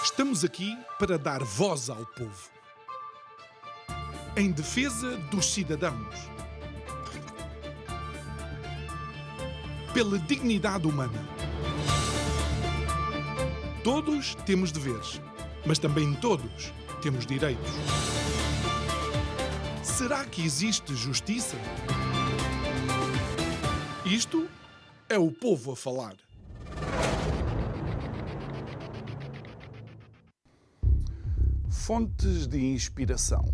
Estamos aqui para dar voz ao povo, em defesa dos cidadãos, pela dignidade humana. Todos temos deveres, mas também todos temos direitos. Será que existe justiça? Isto é o povo a falar. Fontes de inspiração,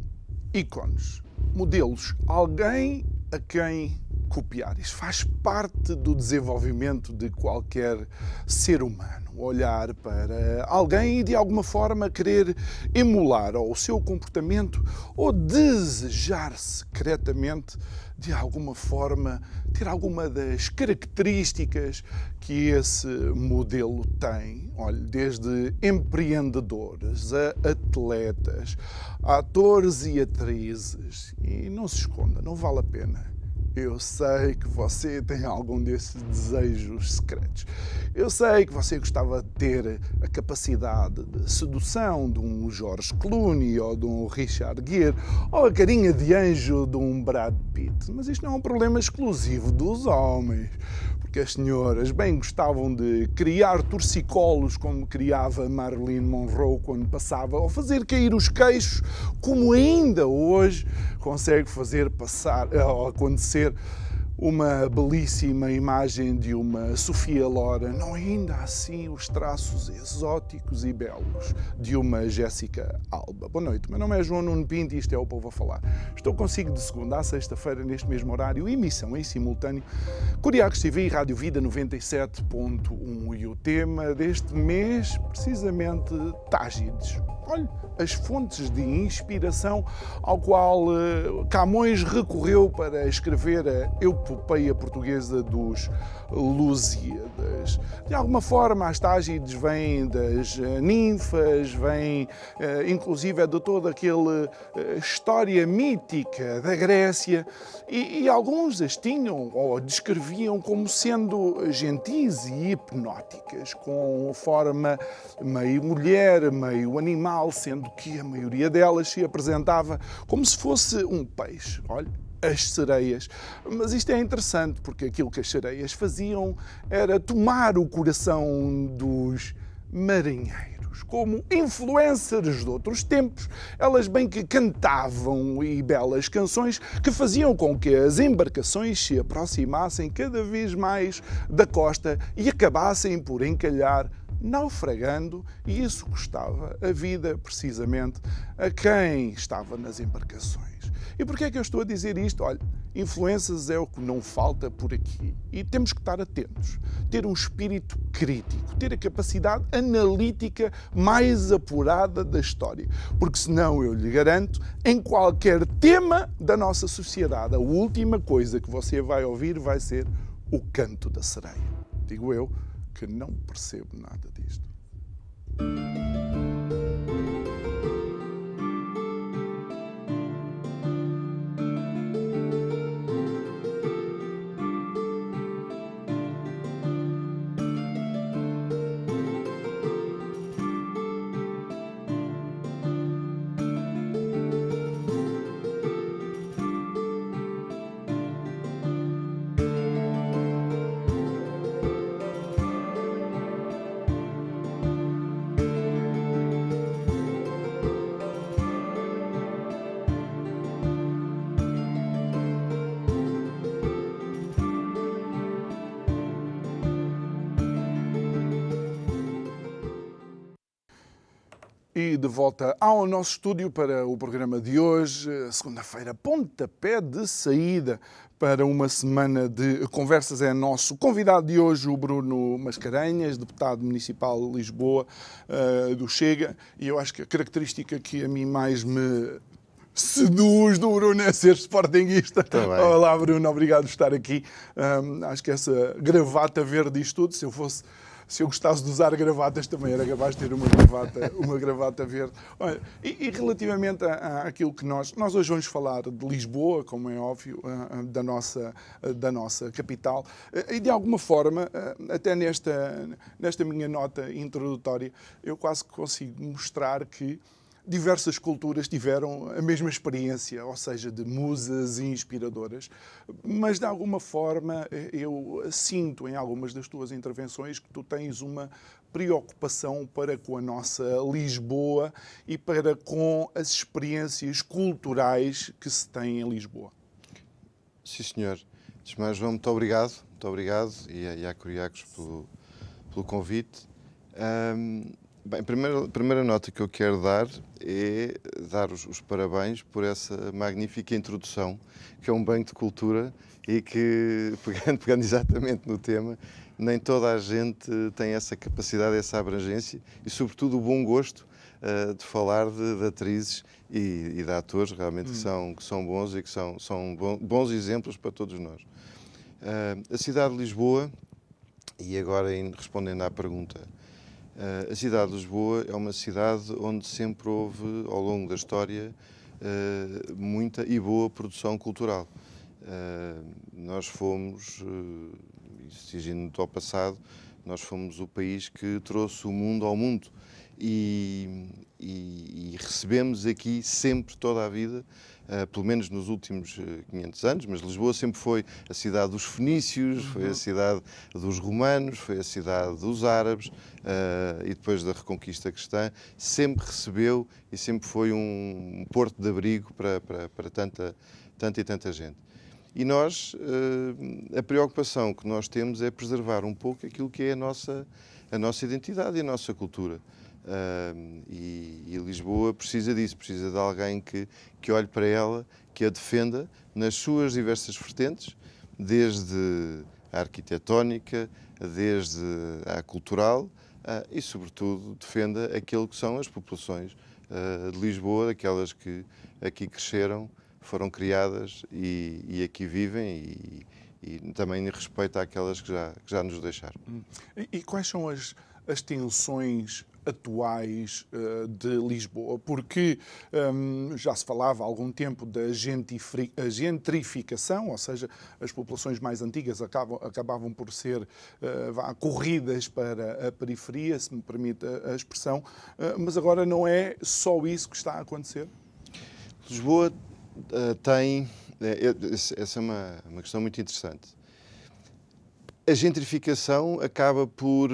ícones, modelos, alguém a quem copiar. Isto faz parte do desenvolvimento de qualquer ser humano. Olhar para alguém e de alguma forma querer emular o seu comportamento ou desejar secretamente de alguma forma ter alguma das características que esse modelo tem. Olha, desde empreendedores a atletas, a atores e atrizes. E não se esconda, não vale a pena. Eu sei que você tem algum desses desejos secretos. Eu sei que você gostava de ter a capacidade de sedução de um George Clooney ou de um Richard Gere ou a carinha de anjo de um Brad Pitt. Mas isto não é um problema exclusivo dos homens. Porque as senhoras bem gostavam de criar torcicolos como criava Marilyn Monroe quando passava, ou fazer cair os queixos, como ainda hoje consegue fazer passar ou acontecer uma belíssima imagem de uma Sofia Loren, não ainda assim os traços exóticos e belos de uma Jéssica Alba. Boa noite, meu nome é João Nuno Pinto e isto é o Povo a Falar. Estou consigo de segunda a sexta-feira neste mesmo horário, emissão em simultâneo, Curiacos TV e Rádio Vida 97.1 e o tema deste mês, precisamente, Tágides. Olha, as fontes de inspiração ao qual Camões recorreu para escrever a epopeia portuguesa dos Lusíadas. De alguma forma, as Tágides vêm das ninfas, vêm inclusive de toda aquela história mítica da Grécia e alguns as tinham ou descreviam como sendo gentis e hipnóticas, com forma meio mulher, meio animal, sendo que a maioria delas se apresentava como se fosse um peixe. Olha, as sereias. Mas isto é interessante porque aquilo que as sereias faziam era tomar o coração dos marinheiros. Como influencers de outros tempos, elas bem que cantavam e belas canções que faziam com que as embarcações se aproximassem cada vez mais da costa e acabassem por encalhar naufragando, e isso custava a vida, precisamente, a quem estava nas embarcações. E porquê é que eu estou a dizer isto? Olha, influências é o que não falta por aqui. E temos que estar atentos, ter um espírito crítico, ter a capacidade analítica mais apurada da história. Porque senão, eu lhe garanto, em qualquer tema da nossa sociedade, a última coisa que você vai ouvir vai ser o canto da sereia. Digo eu, que não percebo nada disto. E de volta ao nosso estúdio para o programa de hoje, segunda-feira, pontapé de saída para uma semana de conversas. É nosso convidado de hoje, o Bruno Mascarenhas, deputado municipal de Lisboa, do Chega. E eu acho que a característica que a mim mais me seduz do Bruno é ser sportinguista. Olá, Bruno, obrigado por estar aqui. Acho que essa gravata verde diz tudo. Se eu fosse se eu gostasse de usar gravatas, também era capaz de ter uma gravata verde. Olha, e relativamente àquilo que nós hoje vamos falar de Lisboa, como é óbvio, da nossa capital, e de alguma forma, até nesta minha nota introdutória, eu quase que consigo mostrar que diversas culturas tiveram a mesma experiência, ou seja, de musas inspiradoras, mas de alguma forma eu sinto em algumas das tuas intervenções que tu tens uma preocupação para com a nossa Lisboa e para com as experiências culturais que se têm em Lisboa. Sim, senhor. Antes de mais, João, muito obrigado e à Curiacos pelo convite. Bem, a primeira nota que eu quero dar é dar os parabéns por essa magnífica introdução, que é um banco de cultura e que, pegando exatamente no tema, nem toda a gente tem essa capacidade, essa abrangência e, sobretudo, o bom gosto de falar de atrizes e de atores realmente que são bons e que são bons exemplos para todos nós. A cidade de Lisboa, e agora respondendo à pergunta, a cidade de Lisboa é uma cidade onde sempre houve, ao longo da história, muita e boa produção cultural. Nós fomos, exigindo ao passado, nós fomos o país que trouxe o mundo ao mundo e recebemos aqui sempre, toda a vida, pelo menos nos últimos 500 anos, mas Lisboa sempre foi a cidade dos fenícios, foi a cidade dos romanos, foi a cidade dos árabes e depois da Reconquista cristã, sempre recebeu e sempre foi um porto de abrigo para tanta gente. E nós, a preocupação que nós temos é preservar um pouco aquilo que é a nossa identidade e a nossa cultura. E Lisboa precisa disso, precisa de alguém que olhe para ela, que a defenda nas suas diversas vertentes, desde a arquitetónica, desde a cultural e, sobretudo, defenda aquilo que são as populações de Lisboa, aquelas que aqui cresceram, foram criadas e aqui vivem e também respeito àquelas que já nos deixaram. E quais são as tensões atuais de Lisboa? Porque já se falava há algum tempo da gentrificação, ou seja, as populações mais antigas acabavam por ser corridas para a periferia, se me permite a expressão, mas agora não é só isso que está a acontecer? Lisboa tem... Essa é uma questão muito interessante. A gentrificação acaba por...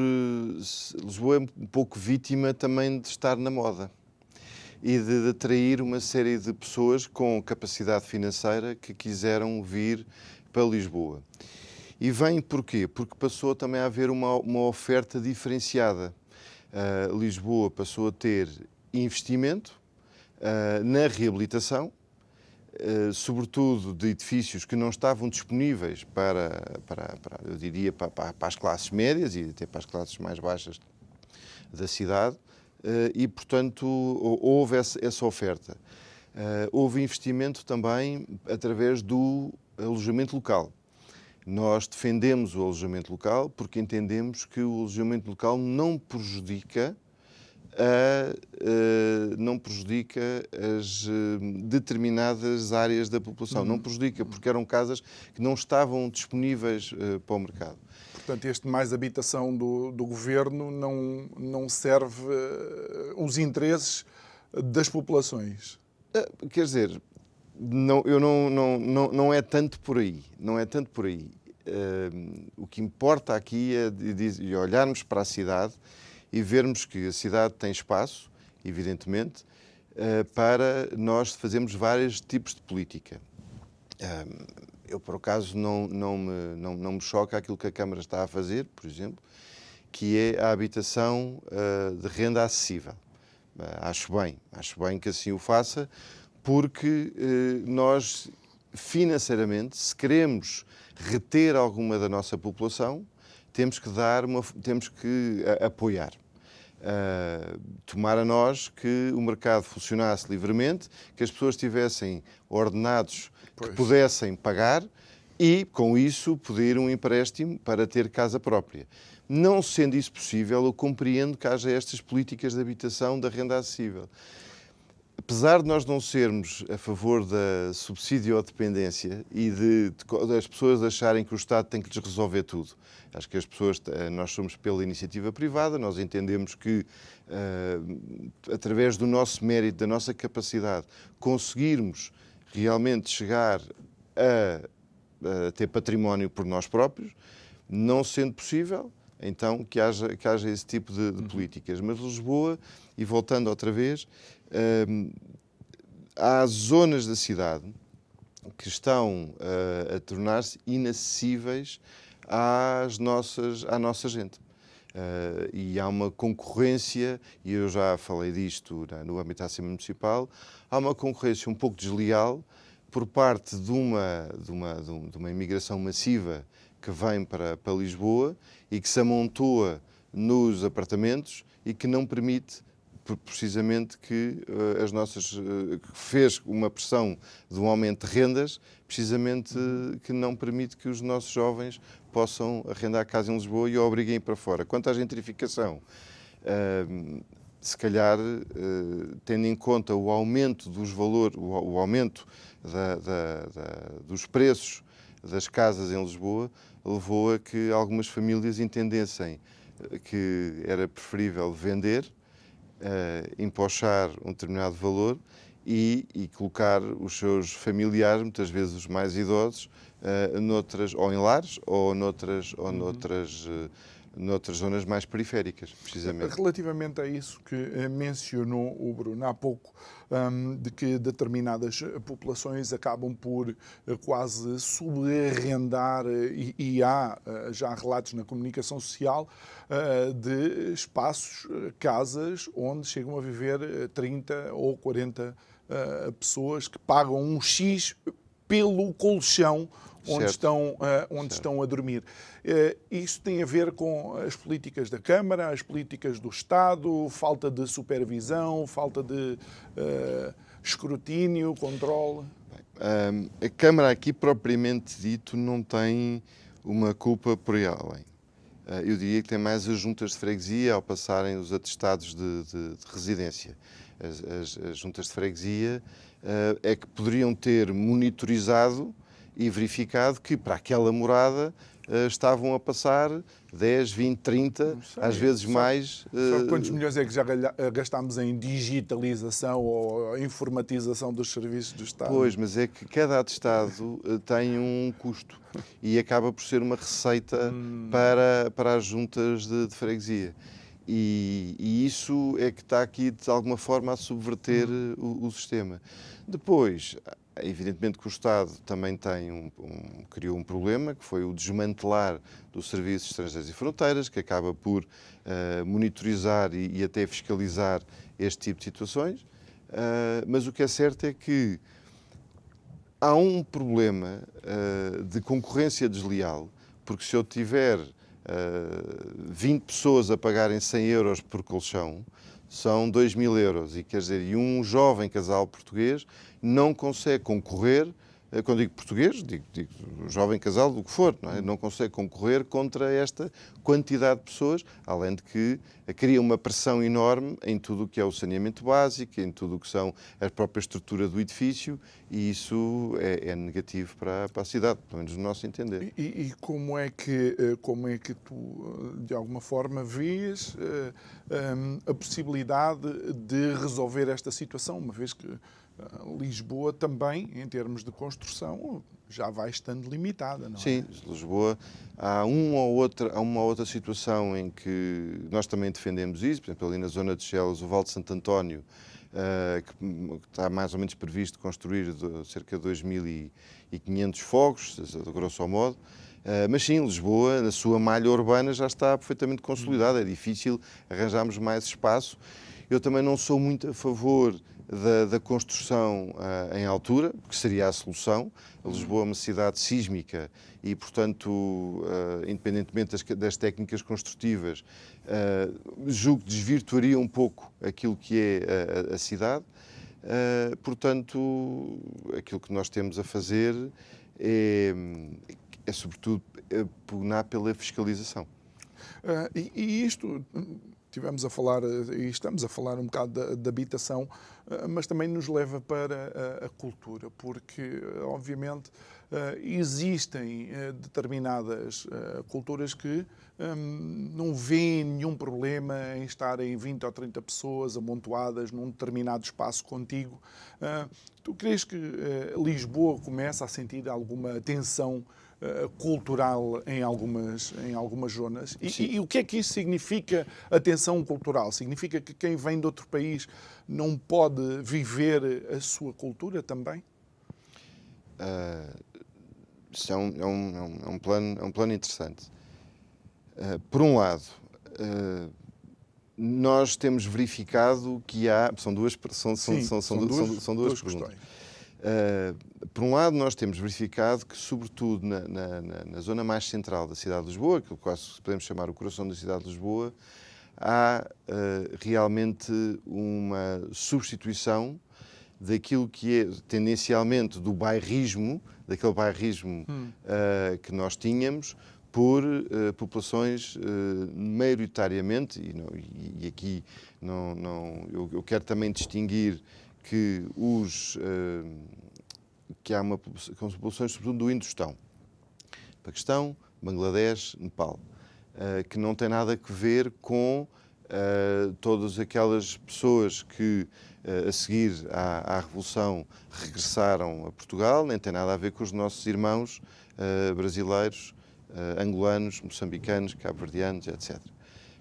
Lisboa é um pouco vítima também de estar na moda e de atrair uma série de pessoas com capacidade financeira que quiseram vir para Lisboa. E vem porquê? Porque passou também a haver uma oferta diferenciada. Lisboa passou a ter investimento na reabilitação, sobretudo de edifícios que não estavam disponíveis eu diria, para as classes médias e até para as classes mais baixas da cidade, e, portanto, houve essa oferta. Houve investimento também através do alojamento local. Nós defendemos o alojamento local porque entendemos que o alojamento local não prejudica as determinadas áreas da população. Não prejudica, porque eram casas que não estavam disponíveis para o mercado. Portanto, este mais habitação do governo não serve os interesses das populações. Quer dizer, não é tanto por aí. Não é tanto por aí. O que importa aqui é olharmos para a cidade e vermos que a cidade tem espaço, evidentemente, para nós fazermos vários tipos de política. Eu, por acaso, não me choca aquilo que a Câmara está a fazer, por exemplo, que é a habitação de renda acessível. Acho bem que assim o faça, porque nós, financeiramente, se queremos reter alguma da nossa população, temos que apoiar. Tomara nós que o mercado funcionasse livremente, que as pessoas tivessem ordenados que pudessem pagar e, com isso, pedir um empréstimo para ter casa própria. Não sendo isso possível, eu compreendo que haja estas políticas de habitação da renda acessível. Apesar de nós não sermos a favor da subsídio-dependência e das pessoas acharem que o Estado tem que lhes resolver tudo, acho que as pessoas, nós somos pela iniciativa privada, nós entendemos que, através do nosso mérito, da nossa capacidade, conseguirmos realmente chegar a ter património por nós próprios, não sendo possível, então que haja esse tipo de políticas. Mas Lisboa, e voltando outra vez, há zonas da cidade que estão a tornar-se inacessíveis à nossa gente. E há uma concorrência, e eu já falei disto no âmbito da Assembleia Municipal, há uma concorrência um pouco desleal por parte de uma imigração massiva que vem para Lisboa e que se amontoa nos apartamentos e que não permite precisamente que que fez uma pressão de um aumento de rendas, precisamente que não permite que os nossos jovens possam arrendar a casa em Lisboa e a obriguem a ir para fora. Quanto à gentrificação, se calhar, tendo em conta o aumento dos valores, o aumento dos preços das casas em Lisboa, levou a que algumas famílias entendessem que era preferível vender, empochar um determinado valor e colocar os seus familiares, muitas vezes os mais idosos, ou em lares ou noutras zonas mais periféricas, precisamente. Relativamente a isso que mencionou o Bruno há pouco, de que determinadas populações acabam por quase subarrendar, e há já relatos na comunicação social de espaços, casas, onde chegam a viver 30 ou 40 pessoas que pagam um X pelo colchão onde estão a dormir. Isto tem a ver com as políticas da Câmara, as políticas do Estado, falta de supervisão, falta de escrutínio, controle? A Câmara aqui, propriamente dito, não tem uma culpa por aí além. Eu diria que tem mais as juntas de freguesia ao passarem os atestados de residência. As juntas de freguesia é que poderiam ter monitorizado e verificado que para aquela morada estavam a passar 10, 20, 30, às vezes mais. Sabe quantos milhões é que já gastámos em digitalização ou informatização dos serviços do Estado? Pois, mas é que cada atestado tem um custo e acaba por ser uma receita para as juntas de freguesia. E isso é que está aqui, de alguma forma, a subverter o sistema. Depois, evidentemente que o Estado também criou um problema, que foi o desmantelar do Serviço de Estrangeiros e Fronteiras, que acaba por monitorizar e até fiscalizar este tipo de situações. Mas o que é certo é que há um problema de concorrência desleal, porque se eu tiver 20 pessoas a pagarem 100 euros por colchão, são 2.000 euros. E quer dizer, um jovem casal português não consegue concorrer, quando digo português, digo jovem casal, do que for, não consegue concorrer contra esta quantidade de pessoas, além de que cria uma pressão enorme em tudo o que é o saneamento básico, em tudo o que são a própria estrutura do edifício, e isso é negativo para a cidade, pelo menos no nosso entender. E como é que tu, de alguma forma, vês a possibilidade de resolver esta situação, uma vez que Lisboa também, em termos de construção, já vai estando limitada, não é? Sim, Lisboa, há uma ou outra situação em que nós também defendemos isso, por exemplo, ali na zona de Chelas, o Val de Santo António, que está mais ou menos previsto construir cerca de 2.500 fogos, grosso modo. Mas sim, Lisboa, na sua malha urbana, já está perfeitamente consolidada. É difícil arranjarmos mais espaço. Eu também não sou muito a favor da construção em altura, que seria a solução. Lisboa é uma cidade sísmica e, portanto, independentemente das técnicas construtivas, julgo que desvirtuaria um pouco aquilo que é a cidade. Portanto, aquilo que nós temos a fazer é sobretudo, pugnar pela fiscalização. E isto, tivemos a falar, e estamos a falar um bocado de habitação, mas também nos leva para a cultura, porque, obviamente, existem determinadas culturas que não veem nenhum problema em estarem 20 ou 30 pessoas amontoadas num determinado espaço contíguo. Tu crees que Lisboa começa a sentir alguma tensão cultural em algumas zonas? E o que é que isso significa, a tensão cultural? Significa que quem vem de outro país não pode viver a sua cultura também? Isso é um plano interessante. Por um lado, nós temos verificado que há... São duas perguntas. Por um lado, nós temos verificado que, sobretudo na zona mais central da cidade de Lisboa, que quase podemos chamar o coração da cidade de Lisboa, há realmente uma substituição daquilo que é tendencialmente do bairrismo, daquele bairrismo que nós tínhamos, por populações maioritariamente, e aqui eu quero também distinguir que há são populações, sobretudo do Indostão, Paquistão, Bangladesh, Nepal, que não tem nada a ver com todas aquelas pessoas que, a seguir à Revolução, regressaram a Portugal, nem tem nada a ver com os nossos irmãos brasileiros, angolanos, moçambicanos, cabo-verdianos, etc.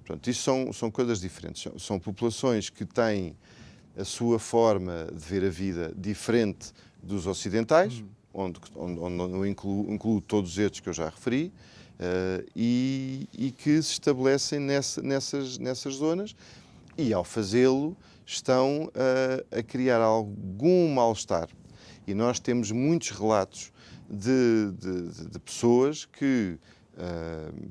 Portanto, isso são coisas diferentes. São populações que têm a sua forma de ver a vida diferente dos ocidentais, onde eu incluo todos estes que eu já referi, e que se estabelecem nessas zonas, e ao fazê-lo estão a criar algum mal-estar. E nós temos muitos relatos de pessoas que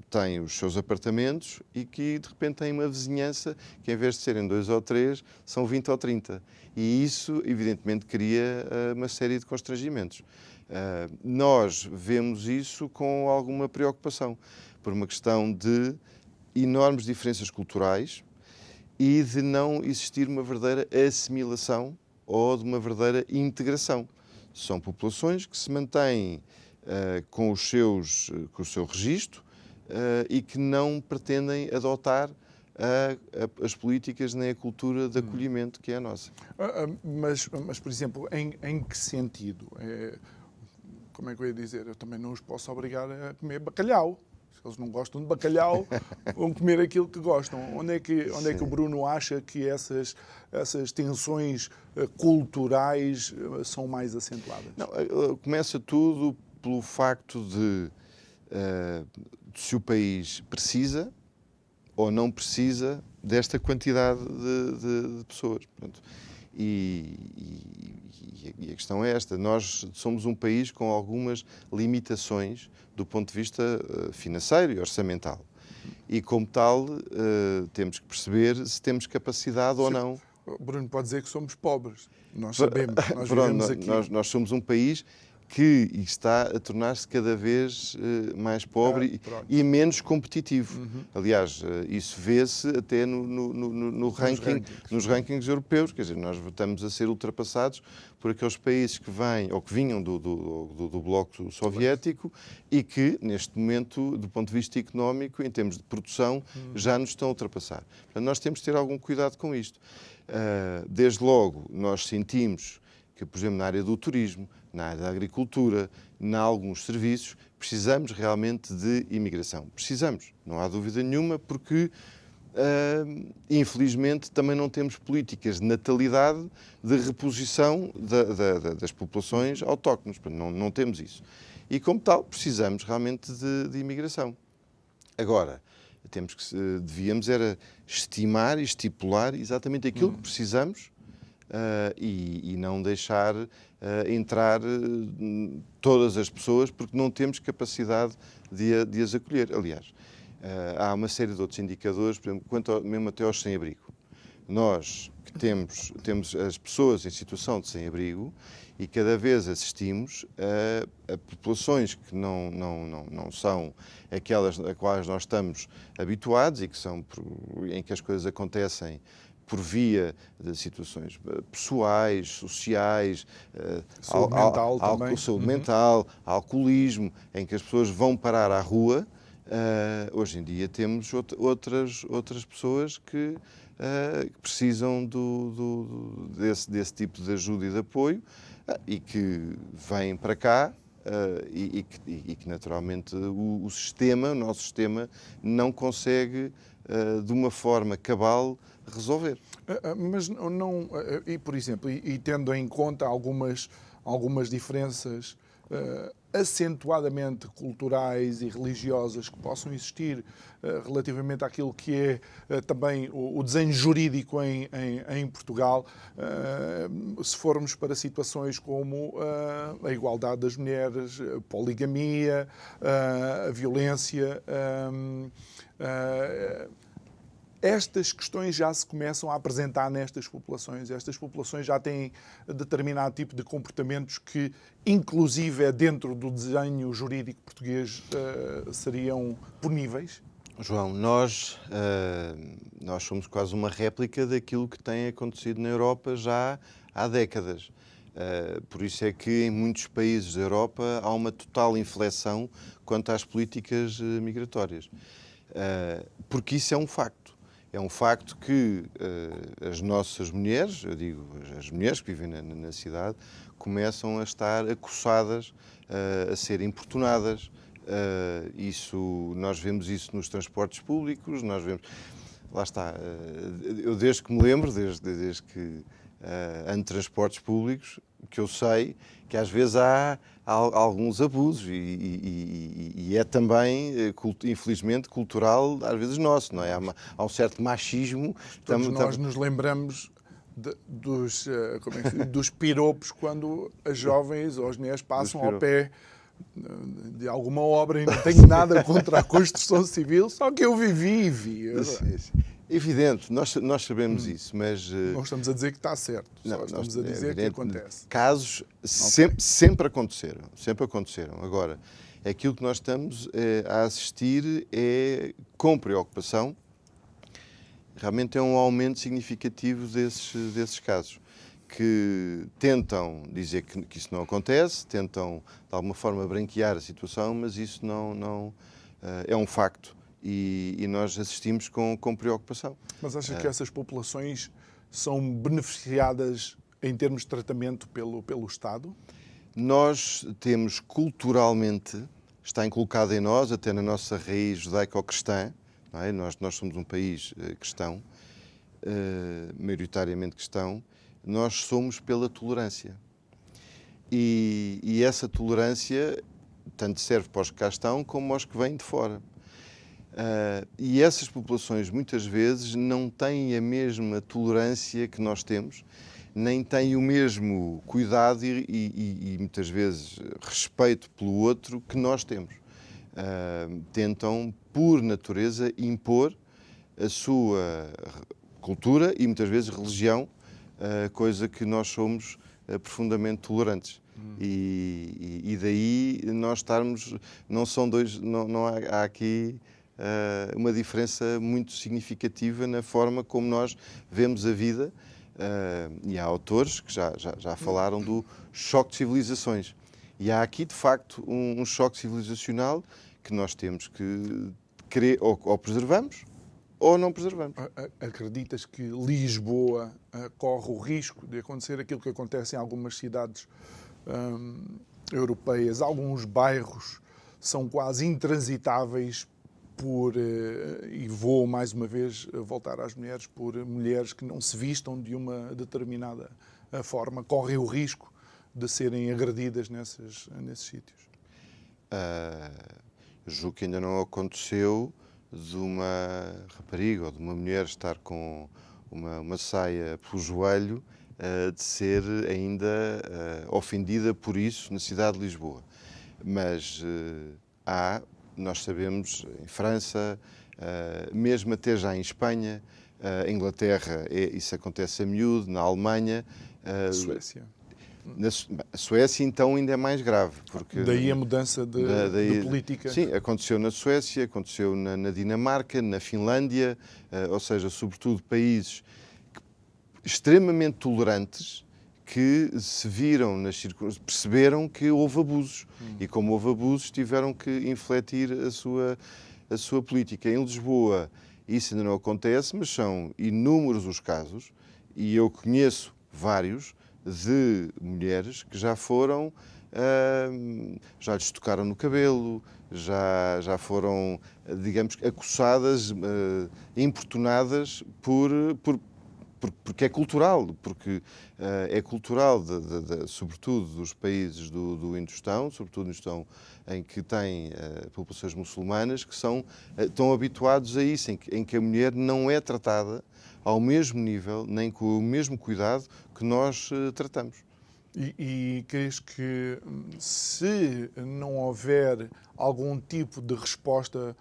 têm os seus apartamentos e que de repente têm uma vizinhança que, em vez de serem 2 ou 3, são 20 ou 30. E isso, evidentemente, cria uma série de constrangimentos. Nós vemos isso com alguma preocupação, por uma questão de enormes diferenças culturais e de não existir uma verdadeira assimilação ou de uma verdadeira integração. São populações que se mantêm com o seu registro e que não pretendem adotar as políticas nem a cultura de acolhimento que é a nossa. Mas por exemplo, em que sentido? Como é que eu ia dizer? Eu também não os posso obrigar a comer bacalhau. Se eles não gostam de bacalhau, vão comer aquilo que gostam. Onde é que o Bruno acha que essas tensões culturais são mais acentuadas? Não, começa tudo pelo facto de se o país precisa ou não precisa desta quantidade de pessoas. Portanto, e a questão é esta. Nós somos um país com algumas limitações do ponto de vista financeiro e orçamental. E, como tal, temos que perceber se temos capacidade ou não. Bruno pode dizer que somos pobres. Nós sabemos. Nós vivemos aqui. Nós somos um país que está a tornar-se cada vez mais pobre e menos competitivo. Aliás, isso vê-se até nos rankings europeus. Quer dizer, nós estamos a ser ultrapassados por aqueles países que vêm ou que vinham do bloco soviético e que, neste momento, do ponto de vista económico, em termos de produção, já nos estão a ultrapassar. Portanto, nós temos de ter algum cuidado com isto. Desde logo, nós sentimos que, por exemplo, na área do turismo, na área da agricultura, em alguns serviços, precisamos realmente de imigração. Precisamos, não há dúvida nenhuma, porque, infelizmente, também não temos políticas de natalidade, de reposição das populações autóctones. Não temos isso. E, como tal, precisamos realmente de imigração. Agora, devíamos era estimar e estipular exatamente aquilo que precisamos e não deixar entrar todas as pessoas, porque não temos capacidade de as acolher. Aliás, há uma série de outros indicadores, por exemplo, mesmo até aos sem-abrigo. nós que temos as pessoas em situação de sem-abrigo e cada vez assistimos a populações que não são aquelas a quais nós estamos habituados e que em que as coisas acontecem por via de situações pessoais, sociais, saúde mental, alcoolismo, em que as pessoas vão parar à rua. Hoje em dia temos outras pessoas que precisam desse tipo de ajuda e de apoio e que vêm para cá e que naturalmente o nosso sistema não consegue de uma forma cabal resolver. Mas não, e por exemplo, e tendo em conta algumas diferenças acentuadamente culturais e religiosas que possam existir relativamente àquilo que é também o desenho jurídico em Portugal, se formos para situações como a igualdade das mulheres, a poligamia, a violência, estas questões já se começam a apresentar nestas populações. Estas populações já têm determinado tipo de comportamentos que, inclusive, dentro do desenho jurídico português, seriam puníveis? João, nós somos quase uma réplica daquilo que tem acontecido na Europa já há décadas. Por isso é que em muitos países da Europa há uma total inflexão quanto às políticas migratórias. Porque isso é um facto. É um facto que as nossas mulheres, eu digo as mulheres que vivem na cidade, começam a estar acossadas, a ser importunadas. Nós vemos isso nos transportes públicos, lá está, eu desde que me lembro, desde que ando de transportes públicos, que eu sei que às vezes há alguns abusos e é também, infelizmente, cultural, às vezes nosso, não é? Há um certo machismo. Todos nós nos lembramos dos piropos quando as jovens ou as mulheres passam ao pé de alguma obra e não tenho nada contra a construção civil, só que eu vivi e vi. Evidente, nós sabemos isso, mas... Não estamos a dizer que está certo, estamos a dizer que acontece. Casos sempre aconteceram. Agora, aquilo que nós estamos a assistir é, com preocupação, realmente é um aumento significativo desses casos, que tentam dizer que isso não acontece, tentam, de alguma forma, branquear a situação, mas isso não é um facto. E nós assistimos com preocupação. Mas acha que essas populações são beneficiadas em termos de tratamento pelo Estado? Nós temos culturalmente, está inculcado em nós, até na nossa raiz judaico-cristã, não é? Nós somos um país cristão, maioritariamente cristão, nós somos pela tolerância. E essa tolerância tanto serve para os que cá estão como aos que vêm de fora. E essas populações muitas vezes não têm a mesma tolerância que nós temos, nem têm o mesmo cuidado e muitas vezes respeito pelo outro que nós temos. Tentam, por natureza, impor a sua cultura e muitas vezes religião, coisa que nós somos profundamente tolerantes. E daí nós estarmos, não há aqui uma diferença muito significativa na forma como nós vemos a vida, e há autores que já falaram do choque de civilizações. E há aqui, de facto, um choque civilizacional que nós temos que querer, ou preservamos ou não preservamos. Acreditas que Lisboa corre o risco de acontecer aquilo que acontece em algumas cidades europeias? Alguns bairros são quase intransitáveis e vou mais uma vez voltar às mulheres, por mulheres que não se vistam de uma determinada forma, correm o risco de serem agredidas nesses sítios. Julgo que ainda não aconteceu de uma rapariga ou de uma mulher estar com uma saia pelo joelho de ser ainda ofendida por isso na cidade de Lisboa. Mas nós sabemos, em França, mesmo até já em Espanha, A Inglaterra, isso acontece a miúdo, na Alemanha. Suécia. A Suécia, então, ainda é mais grave. Porque Daí a mudança de política. Sim, aconteceu na Suécia, aconteceu na Dinamarca, na Finlândia, ou seja, sobretudo países extremamente tolerantes que se viram nas circunstâncias, perceberam que houve abusos e, como houve abusos, tiveram que infletir a sua política. Em Lisboa isso ainda não acontece, mas são inúmeros os casos, e eu conheço vários, de mulheres que já foram, já lhes tocaram no cabelo, já foram, digamos, acossadas, importunadas porque é cultural, porque é cultural, sobretudo dos países do Indostão, sobretudo no Indostão em que tem populações muçulmanas que estão habituados a isso, em que a mulher não é tratada ao mesmo nível, nem com o mesmo cuidado que nós tratamos. E crees que se não houver algum tipo de resposta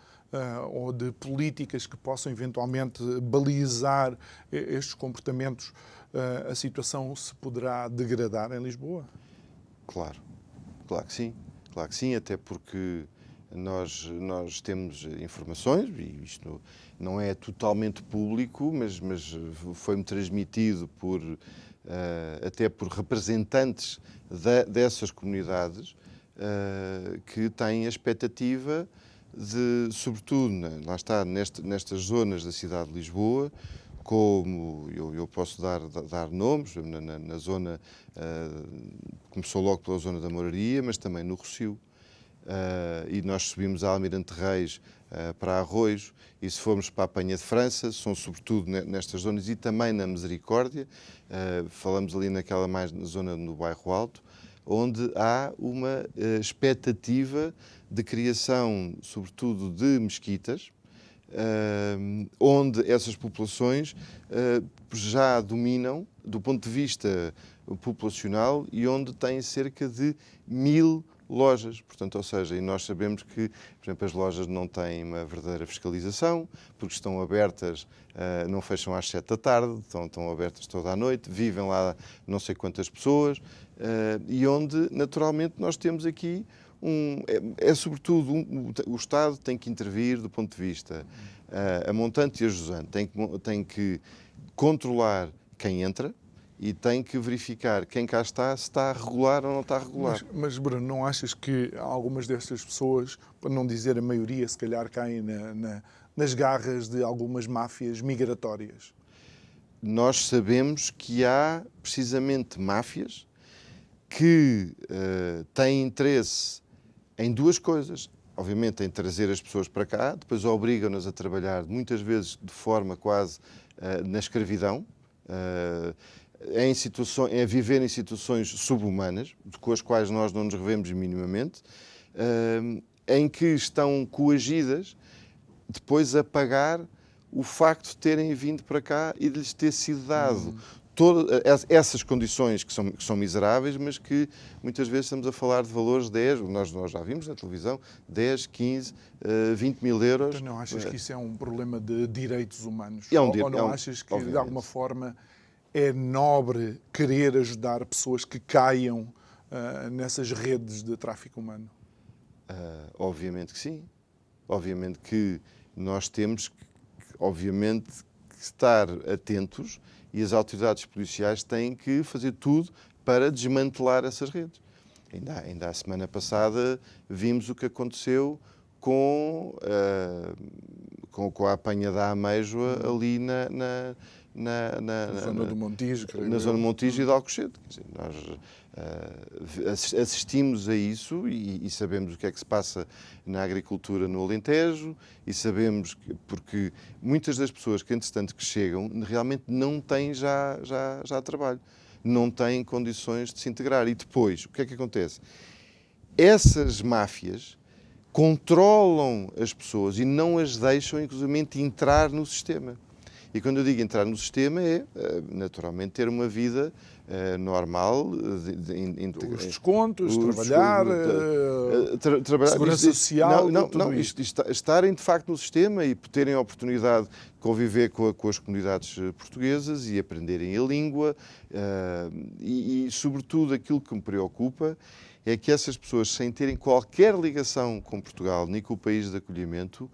ou de políticas que possam eventualmente balizar estes comportamentos, a situação se poderá degradar em Lisboa? Claro que sim, até porque nós temos informações, e isto não é totalmente público, mas foi-me transmitido até por representantes dessas comunidades que têm a expectativa de, sobretudo, lá está, nestas zonas da cidade de Lisboa, como eu posso dar nomes, na zona, começou logo pela zona da Moraria, mas também no Rossio. E nós subimos a Almirante Reis para Arroios, e se formos para a Penha de França, são sobretudo nestas zonas, e também na Misericórdia, falamos ali mais na zona do Bairro Alto, onde há uma expectativa de criação, sobretudo, de mesquitas, onde essas populações já dominam do ponto de vista populacional e onde têm cerca de 1000 lojas. Portanto, ou seja, e nós sabemos que, por exemplo, as lojas não têm uma verdadeira fiscalização, porque estão abertas, não fecham às 7 da tarde, estão abertas toda a noite, vivem lá não sei quantas pessoas, e onde, naturalmente, nós temos aqui sobretudo, o Estado tem que intervir do ponto de vista, a montante e a jusante tem que controlar quem entra, e tem que verificar quem cá está, se está regular ou não está regular. Mas Bruno, não achas que algumas destas pessoas, para não dizer a maioria, se calhar caem nas garras de algumas máfias migratórias? Nós sabemos que há precisamente máfias que têm interesse em duas coisas. Obviamente em trazer as pessoas para cá, depois obrigam-nas a trabalhar, muitas vezes de forma quase na escravidão, a viver em situações subhumanas, com as quais nós não nos revemos minimamente, em que estão coagidas depois a pagar o facto de terem vindo para cá e de lhes ter sido dado todas essas condições que são miseráveis, mas que muitas vezes estamos a falar de valores 10, nós já vimos na televisão, 10, 15, 20 mil euros. Então não achas que isso é um problema de direitos humanos? Ou não achas que, de alguma forma, é nobre querer ajudar pessoas que caiam nessas redes de tráfico humano? Obviamente que sim. Obviamente que nós temos que estar atentos, e as autoridades policiais têm que fazer tudo para desmantelar essas redes. Ainda a semana passada vimos o que aconteceu com a apanha da ameijoa ali na zona do Montijo, na zona do Montijo e de Alcochete. Quer dizer, nós assistimos a isso e sabemos o que é que se passa na agricultura no Alentejo, e sabemos porque muitas das pessoas que, entretanto, que chegam realmente não têm já trabalho, não têm condições de se integrar. E depois, o que é que acontece? Essas máfias controlam as pessoas e não as deixam, inclusive, entrar no sistema. E quando eu digo entrar no sistema é, naturalmente, ter uma vida normal. Os descontos, trabalhar, segurança social, não, estarem de facto no sistema e terem a oportunidade de conviver com as comunidades portuguesas e aprenderem a língua e, sobretudo, aquilo que me preocupa é que essas pessoas, sem terem qualquer ligação com Portugal nem com o país de acolhimento,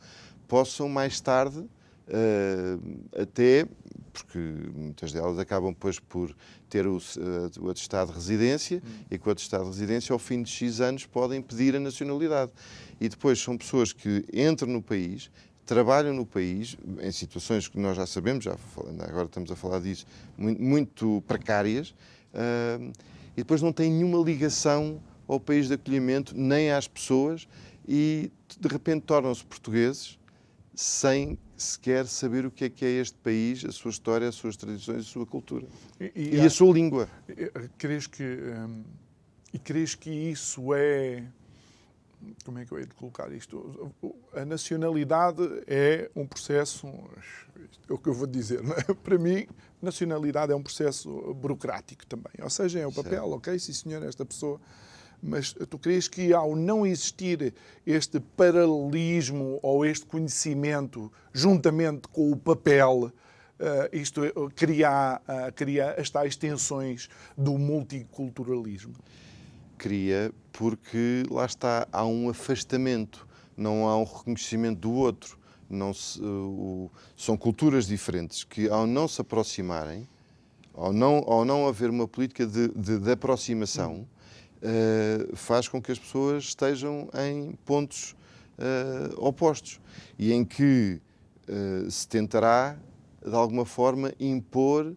possam mais tarde, até, porque muitas delas acabam depois por ter o atestado de residência e com o atestado de residência, ao fim de X anos, podem pedir a nacionalidade. E depois são pessoas que entram no país, trabalham no país, em situações que nós já sabemos, agora estamos a falar disso, muito precárias, e depois não têm nenhuma ligação ao país de acolhimento, nem às pessoas, e de repente tornam-se portugueses sem sequer saber o que é este país, a sua história, as suas tradições, a sua cultura e a sua língua. Crees que isso é... Como é que eu hei de colocar isto? A nacionalidade é um processo... É o que eu vou dizer, não é? Para mim, nacionalidade é um processo burocrático também. Ou seja, é o papel, ok, sim senhor, esta pessoa... Mas tu crees que ao não existir este paralelismo ou este conhecimento juntamente com o papel, isto cria as tais tensões do multiculturalismo? Cria porque, lá está, há um afastamento, não há um reconhecimento do outro. São culturas diferentes que, ao não se aproximarem, ao não haver uma política de aproximação, faz com que as pessoas estejam em pontos opostos e em que se tentará, de alguma forma, impor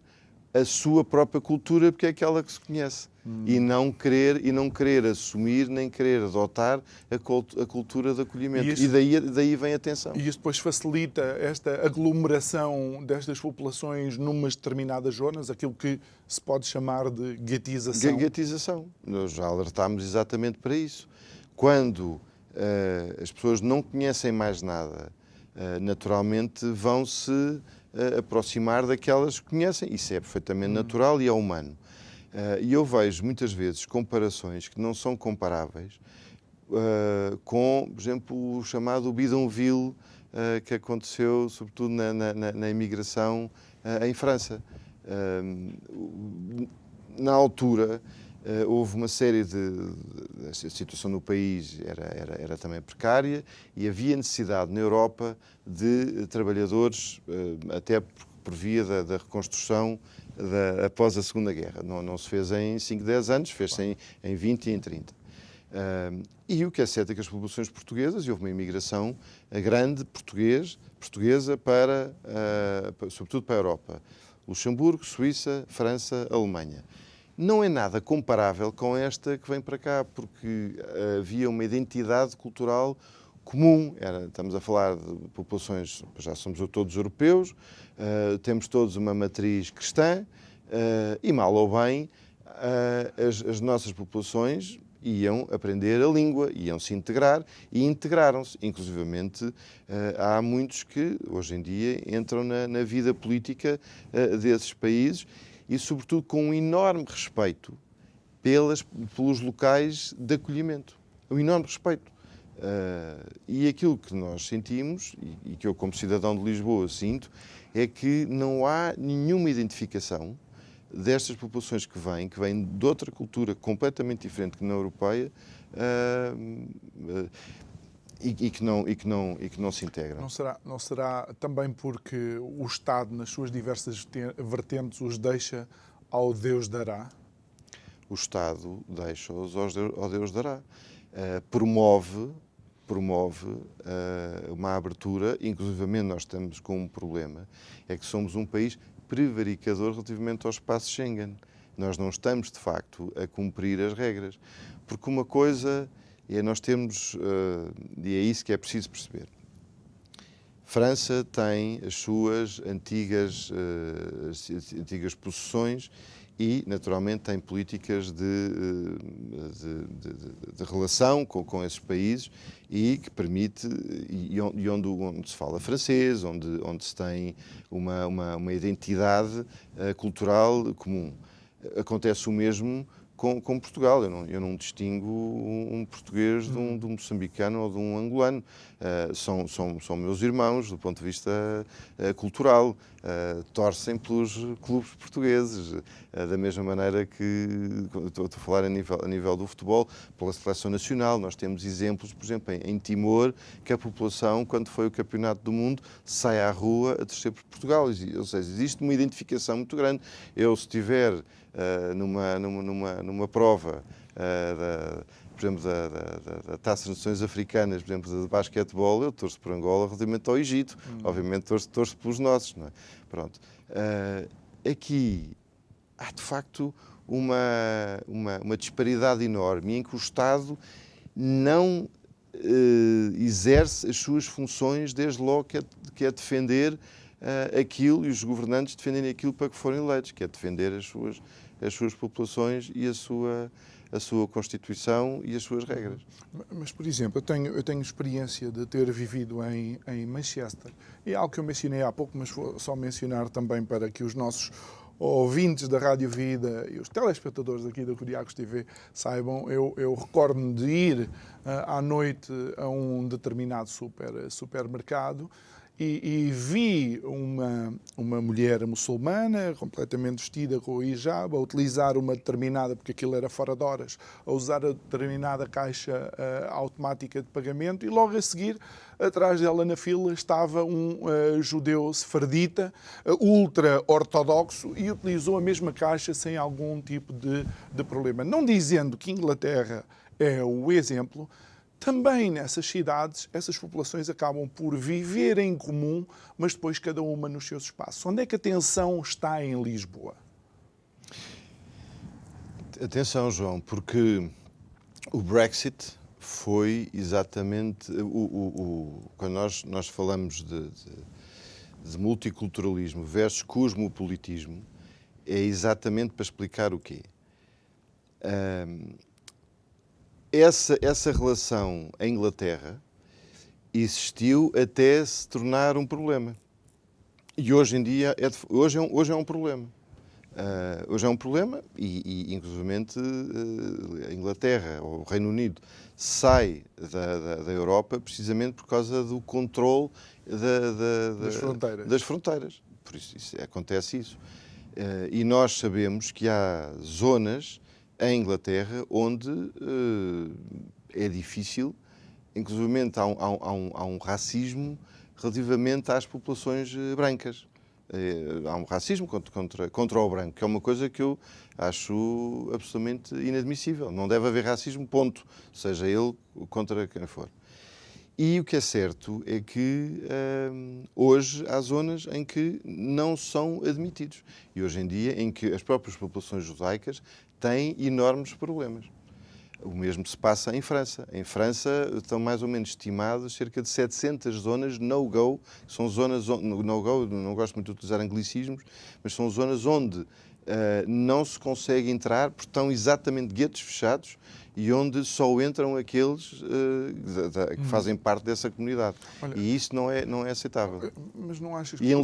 a sua própria cultura, porque é aquela que se conhece, e não querer assumir, nem querer adotar a cultura de acolhimento. E daí vem a tensão. E isso depois facilita esta aglomeração destas populações numas determinadas zonas, aquilo que se pode chamar de guetização. Guetização. Nós já alertámos exatamente para isso. Quando as pessoas não conhecem mais nada, naturalmente vão-se aproximar daquelas que conhecem. Isso é perfeitamente natural e é humano. E eu vejo muitas vezes comparações que não são comparáveis com, por exemplo, o chamado bidonville que aconteceu, sobretudo na imigração em França. Na altura, houve uma série a situação no país era também precária e havia necessidade na Europa de trabalhadores, até por via da reconstrução após a Segunda Guerra. Não se fez em 5, 10 anos, fez-se em 20 e em 30. E o que é certo é que as populações portuguesas, e houve uma imigração grande portuguesa sobretudo para a Europa. Luxemburgo, Suíça, França, Alemanha. Não é nada comparável com esta que vem para cá, porque havia uma identidade cultural comum. Estamos a falar de populações, já somos todos europeus, temos todos uma matriz cristã, e mal ou bem, as nossas populações iam aprender a língua, iam se integrar e integraram-se. Inclusivamente, há muitos que hoje em dia entram na vida política desses países e, sobretudo, com um enorme respeito pelos locais de acolhimento. Um enorme respeito. E aquilo que nós sentimos, e que eu, como cidadão de Lisboa, sinto, é que não há nenhuma identificação destas populações que vêm de outra cultura completamente diferente que na europeia e que não se integram. Não será também porque o Estado, nas suas diversas vertentes, os deixa ao Deus dará? O Estado deixa-os ao Deus dará. Promove uma abertura, inclusivamente nós estamos com um problema, é que somos um país prevaricador relativamente ao espaço Schengen. Nós não estamos, de facto, a cumprir as regras. Porque uma coisa é nós termos, e é isso que é preciso perceber, França tem as suas antigas possessões e, naturalmente, tem políticas de relação com esses países e que permite, e onde se fala francês, onde se tem uma identidade cultural comum. Acontece o mesmo com Portugal. Eu não distingo um português de um moçambicano ou de um angolano. São meus irmãos do ponto de vista cultural. Torcem pelos clubes portugueses. Da mesma maneira que estou a falar a nível do futebol, pela seleção nacional. Nós temos exemplos, por exemplo, em Timor, que a população, quando foi o campeonato do mundo, sai à rua a torcer por Portugal. Ou seja, existe uma identificação muito grande. Eu, se estiver numa prova, por exemplo, da Taça das Nações Africanas, por exemplo, de basquetebol, eu torço por Angola relativamente ao Egito. Obviamente torço pelos nossos. Não é? Pronto. Aqui há, de facto, uma disparidade enorme em que o Estado não exerce as suas funções, desde logo que é defender aquilo, e os governantes defendem aquilo para que forem eleitos, que é defender as suas populações e a sua Constituição e as suas regras. Mas, por exemplo, eu tenho experiência de ter vivido em Manchester. E é algo que eu mencionei há pouco, mas vou só mencionar também para que os nossos ouvintes da Rádio Vida e os telespectadores aqui da Curiacos TV saibam. Eu recordo-me de ir à noite a um determinado supermercado e vi uma mulher muçulmana, completamente vestida com o hijab, a utilizar uma determinada, porque aquilo era fora de horas, a usar a determinada caixa automática de pagamento, e logo a seguir, atrás dela na fila, estava um judeu sefardita, ultra-ortodoxo, e utilizou a mesma caixa sem algum tipo de problema. Não dizendo que Inglaterra é o exemplo, também nessas cidades, essas populações acabam por viver em comum, mas depois cada uma nos seus espaços. Onde é que a tensão está em Lisboa? Atenção, João, porque o Brexit foi exatamente... quando nós falamos de multiculturalismo versus cosmopolitismo, é exatamente para explicar o quê? Essa relação em Inglaterra existiu até se tornar um problema. E hoje em dia, hoje é um problema. Hoje é um problema e inclusivamente, a Inglaterra, ou o Reino Unido, sai da Europa precisamente por causa do controle das fronteiras. Por isso acontece isso. E nós sabemos que há zonas em Inglaterra onde é difícil, inclusive há um racismo relativamente às populações brancas. Há um racismo contra o branco, que é uma coisa que eu acho absolutamente inadmissível. Não deve haver racismo, ponto, seja ele contra quem for. E o que é certo é que hoje há zonas em que não são admitidos. E hoje em dia em que as próprias populações judaicas têm enormes problemas. O mesmo se passa em França. Em França estão mais ou menos estimados cerca de 700 zonas no-go. São zonas no-go, não gosto muito de utilizar anglicismos, mas são zonas onde não se consegue entrar porque estão exatamente guetos fechados e onde só entram aqueles que fazem parte dessa comunidade. Olha, e isso não é aceitável. Mas não achas que, em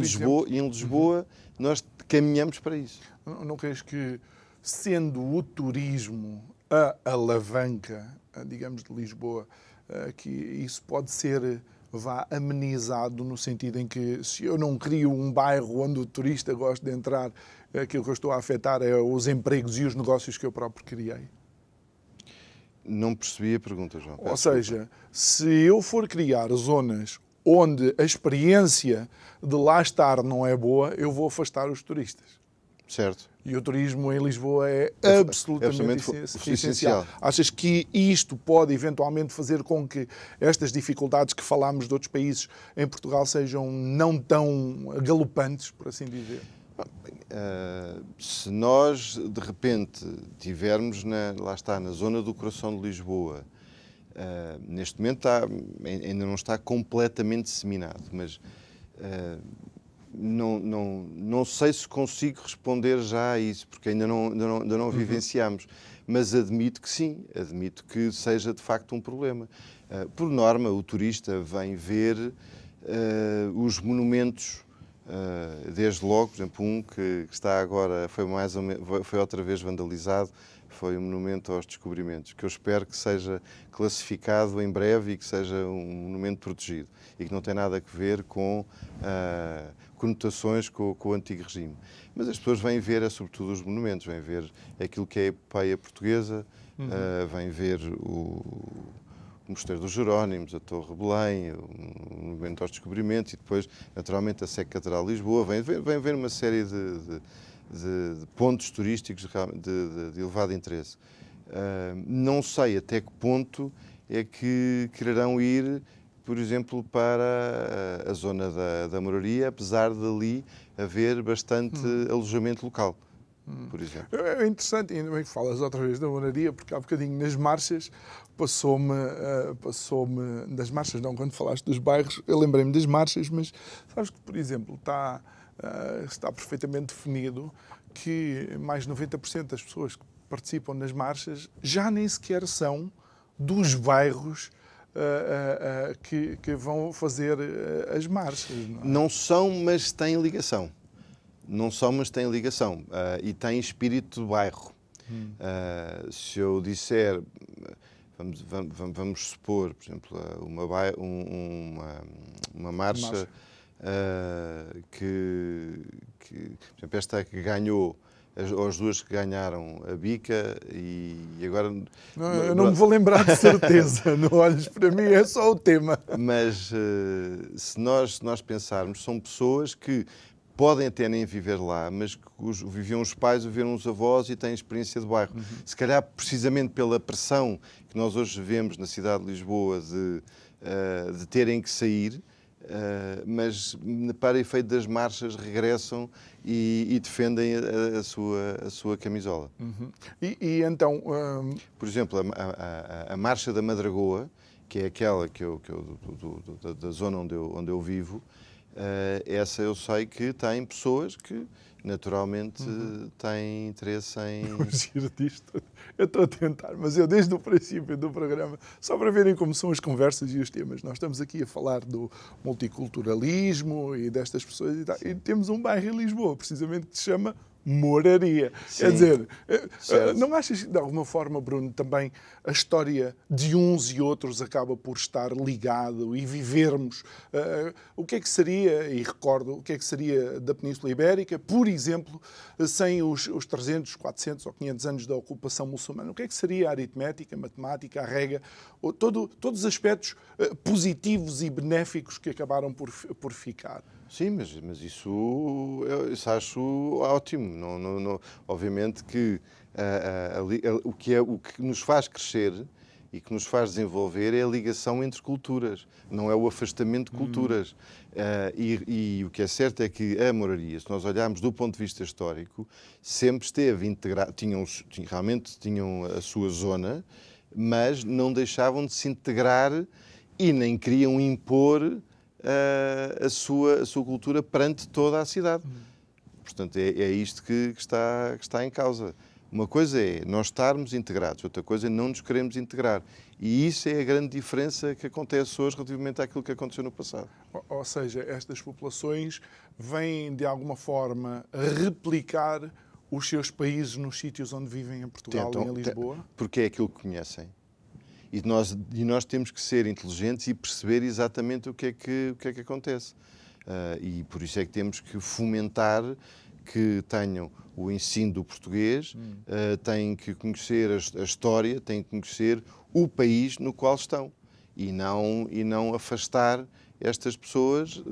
Lisboa nós caminhamos para isso. Não crees que, sendo o turismo a alavanca, digamos, de Lisboa, que isso pode ser amenizado no sentido em que, se eu não crio um bairro onde o turista gosta de entrar, aquilo que eu estou a afetar é os empregos e os negócios que eu próprio criei? Não percebi a pergunta, João. Ou seja, se eu for criar zonas onde a experiência de lá estar não é boa, eu vou afastar os turistas. Certo. E o turismo em Lisboa é absolutamente essencial. Achas que isto pode eventualmente fazer com que estas dificuldades que falámos de outros países em Portugal sejam não tão galopantes, por assim dizer? Se nós, de repente, tivermos, lá está, na zona do coração de Lisboa, Neste momento ainda não está completamente disseminado, mas não sei se consigo responder já a isso, porque ainda não vivenciamos. Mas admito que sim, admito que seja de facto um problema. Por norma, o turista vem ver os monumentos, desde logo, por exemplo, um que está agora, foi outra vez vandalizado, foi um monumento aos descobrimentos, que eu espero que seja classificado em breve e que seja um monumento protegido e que não tem nada a ver com conotações com o antigo regime. Mas as pessoas vêm ver, sobretudo, os monumentos, vêm ver aquilo que é a epopeia portuguesa, vêm ver o Mosteiro dos Jerónimos, a Torre de Belém, o monumento aos descobrimentos e depois, naturalmente, a Sé Catedral de Lisboa, vêm ver uma série de pontos turísticos de elevado interesse. Não sei até que ponto é que quererão ir, por exemplo, para a zona da moraria, apesar de ali haver bastante alojamento local, por exemplo. É interessante, ainda bem que falas outra vez da moraria, porque há bocadinho nas marchas passou-me, das marchas não, quando falaste dos bairros, eu lembrei-me das marchas, mas sabes que, por exemplo, está perfeitamente definido que mais de 90% das pessoas que participam nas marchas já nem sequer são dos bairros que vão fazer as marchas. Não são, mas têm ligação. E têm espírito de bairro. Se eu disser, vamos supor, por exemplo, uma marcha que, por exemplo, esta que ganhou, as duas que ganharam a bica e agora... Eu não me vou lembrar de certeza, não olhes para mim, é só o tema. Mas se nós pensarmos, são pessoas que podem até nem viver lá, mas que viviam os pais, viveram os avós e têm experiência de bairro. Se calhar, precisamente pela pressão que nós hoje vemos na cidade de Lisboa de terem que sair, mas para efeito das marchas regressam e defendem a sua camisola. E então... Por exemplo, a Marcha da Madragoa, que é aquela da zona onde eu vivo, essa eu sei que tem pessoas que naturalmente têm interesse em... Giro disto. Eu estou a tentar, mas eu desde o princípio do programa, só para verem como são as conversas e os temas, nós estamos aqui a falar do multiculturalismo e destas pessoas e tal, e temos um bairro em Lisboa, precisamente, que se chama Moraria. Sim. Quer dizer, Certo. não achas que, de alguma forma, Bruno, também a história de uns e outros acaba por estar ligado e vivermos o que é que seria, e recordo, o que é que seria da Península Ibérica, por exemplo, sem os 300, 400 ou 500 anos da ocupação muçulmana? O que é que seria a aritmética, a matemática, a rega, todos os aspectos positivos e benéficos que acabaram por ficar? Sim, mas isso acho ótimo. Obviamente que o que nos faz crescer e que nos faz desenvolver é a ligação entre culturas, não é o afastamento de culturas. E o que é certo é que a moraria, se nós olharmos do ponto de vista histórico, sempre esteve integrada, realmente tinham a sua zona, mas não deixavam de se integrar e nem queriam impor a sua cultura perante toda a cidade. Portanto, é isto que está em causa. Uma coisa é nós estarmos integrados, outra coisa é não nos queremos integrar. E isso é a grande diferença que acontece hoje relativamente àquilo que aconteceu no passado. Ou seja, estas populações vêm, de alguma forma, replicar os seus países nos sítios onde vivem, em Portugal e em Lisboa? Porque é aquilo que conhecem. E nós temos que ser inteligentes e perceber exatamente o que é que acontece. E por isso é que temos que fomentar que tenham o ensino do português, têm que conhecer a história, têm que conhecer o país no qual estão e não afastar estas pessoas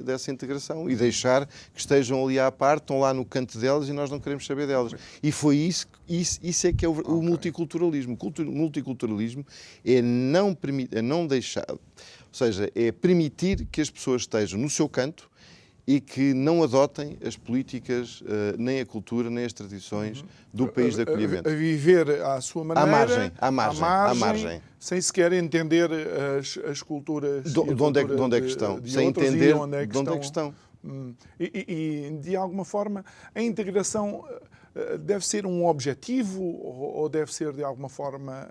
dessa integração e deixar que estejam ali à parte, estão lá no canto delas e nós não queremos saber delas. E foi isso é que é o multiculturalismo. O multiculturalismo é não deixar, ou seja, é permitir que as pessoas estejam no seu canto e que não adotem as políticas, nem a cultura, nem as tradições do país de acolhimento. A viver à sua maneira, à margem. sem sequer entender as culturas de onde é que estão, sem entender de onde é que estão. E, de alguma forma, a integração deve ser um objetivo ou deve ser, de alguma forma,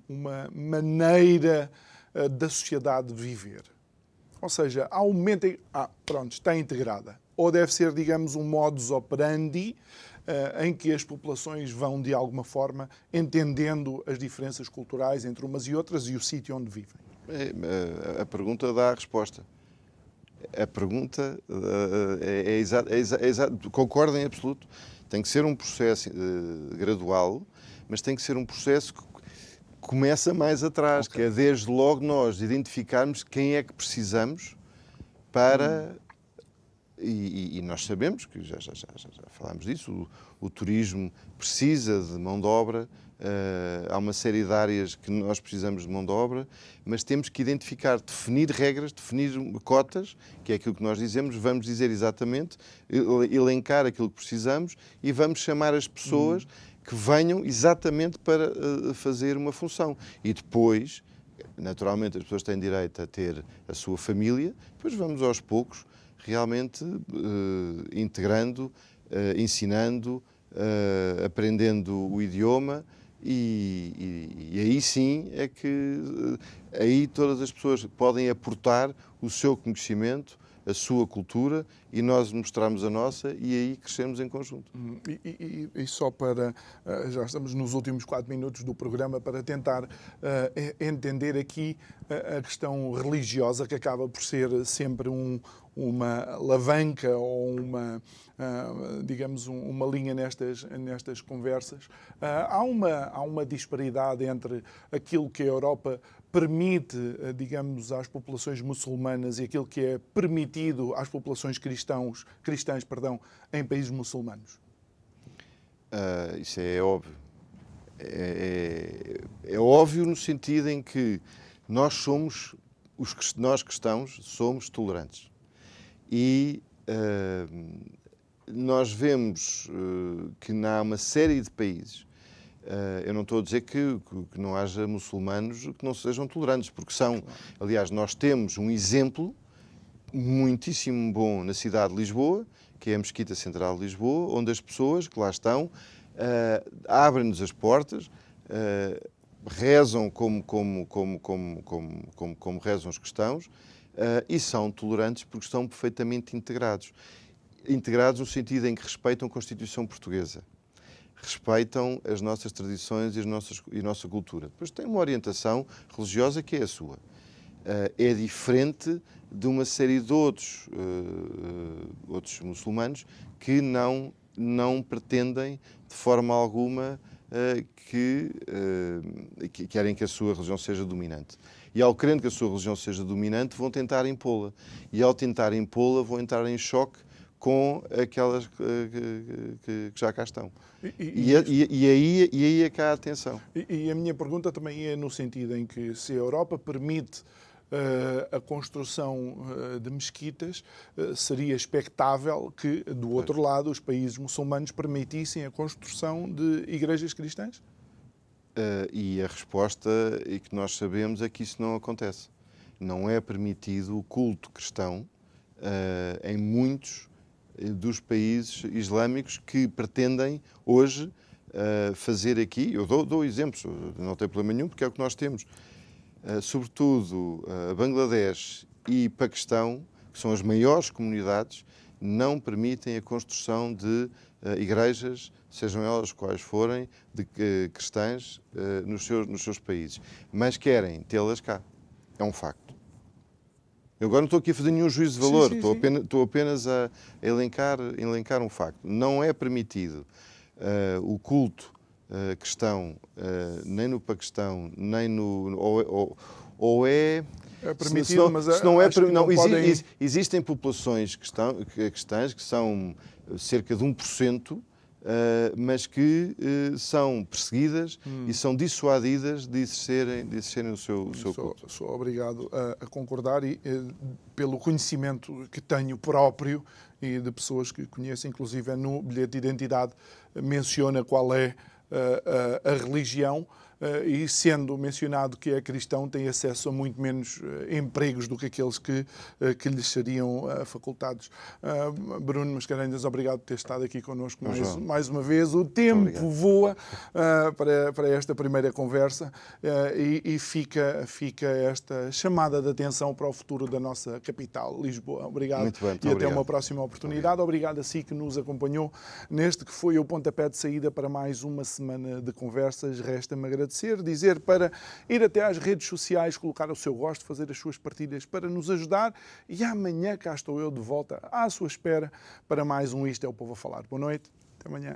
uma maneira da sociedade viver? Ou seja, há um momento em que, pronto, está integrada. Ou deve ser, digamos, um modus operandi em que as populações vão, de alguma forma, entendendo as diferenças culturais entre umas e outras e o sítio onde vivem. A pergunta dá a resposta. A pergunta é exata. Concordo em absoluto. Tem que ser um processo gradual, mas tem que ser um processo que começa mais atrás, que é desde logo nós identificarmos quem é que precisamos para... E nós sabemos, que já falámos disso, o turismo precisa de mão de obra, há uma série de áreas que nós precisamos de mão de obra, mas temos que identificar, definir regras, definir cotas, que é aquilo que nós dizemos, vamos dizer exatamente, elencar aquilo que precisamos e vamos chamar as pessoas que venham exatamente para fazer uma função. E depois, naturalmente, as pessoas têm direito a ter a sua família, depois vamos aos poucos realmente integrando, ensinando, aprendendo o idioma e aí sim é que aí todas as pessoas podem aportar o seu conhecimento, a sua cultura e nós mostrarmos a nossa e aí crescemos em conjunto. E só para, já estamos nos últimos 4 minutos do programa, para tentar entender aqui a questão religiosa, que acaba por ser sempre uma alavanca ou digamos, uma linha nestas conversas. Há uma disparidade entre aquilo que a Europa permite, digamos, às populações muçulmanas e aquilo que é permitido às populações cristãs, em países muçulmanos? Isso é óbvio. É óbvio no sentido em que nós cristãos somos tolerantes. E nós vemos que há uma série de países, eu não estou a dizer que não haja muçulmanos que não sejam tolerantes, porque são. Aliás, nós temos um exemplo muitíssimo bom na cidade de Lisboa, que é a Mesquita Central de Lisboa, onde as pessoas que lá estão abrem-nos as portas, rezam como rezam os cristãos e são tolerantes porque estão perfeitamente integrados. Integrados no sentido em que respeitam a Constituição Portuguesa, respeitam as nossas tradições e a nossa cultura. Depois tem uma orientação religiosa que é a sua. É diferente de uma série de outros muçulmanos que não pretendem de forma alguma que querem que a sua religião seja dominante. E ao querendo que a sua religião seja dominante, vão tentar impô-la. E ao tentar impô-la, vão entrar em choque com aquelas que já cá estão. E aí é que há a atenção. E a minha pergunta também é no sentido em que se a Europa permite a construção de mesquitas, seria expectável que, do outro lado, os países muçulmanos permitissem a construção de igrejas cristãs? E a resposta, e que nós sabemos, é que isso não acontece. Não é permitido o culto cristão em muitos dos países islâmicos que pretendem hoje fazer aqui. Eu dou exemplos, não tem problema nenhum, porque é o que nós temos. Sobretudo Bangladesh e Paquistão, que são as maiores comunidades, não permitem a construção de igrejas, sejam elas quais forem, de cristãs nos seus países. Mas querem tê-las cá. É um facto. Eu agora não estou aqui a fazer nenhum juízo de valor, estou apenas a elencar um facto. Não é permitido o culto cristão nem no Paquistão, nem no... Ou é... É permitido, mas existem populações cristãs que são cerca de 1% mas que são perseguidas e são dissuadidas de exercerem o seu culto. Sou obrigado a concordar e pelo conhecimento que tenho próprio e de pessoas que conheço, inclusive no bilhete de identidade menciona qual é a religião, e sendo mencionado que é cristão, tem acesso a muito menos empregos do que aqueles que lhes seriam facultados. Bruno Mascarenhas, obrigado por ter estado aqui connosco mais uma vez. O tempo voa para esta primeira conversa e fica esta chamada de atenção para o futuro da nossa capital, Lisboa. Obrigado. Muito bem, muito e obrigado. Até uma próxima oportunidade. Obrigado a si que nos acompanhou neste que foi o pontapé de saída para mais uma semana de conversas. Resta-me agradecer, dizer para ir até às redes sociais, colocar o seu gosto, fazer as suas partilhas para nos ajudar, e amanhã cá estou eu de volta à sua espera para mais um Isto é o Povo a Falar. Boa noite, até amanhã.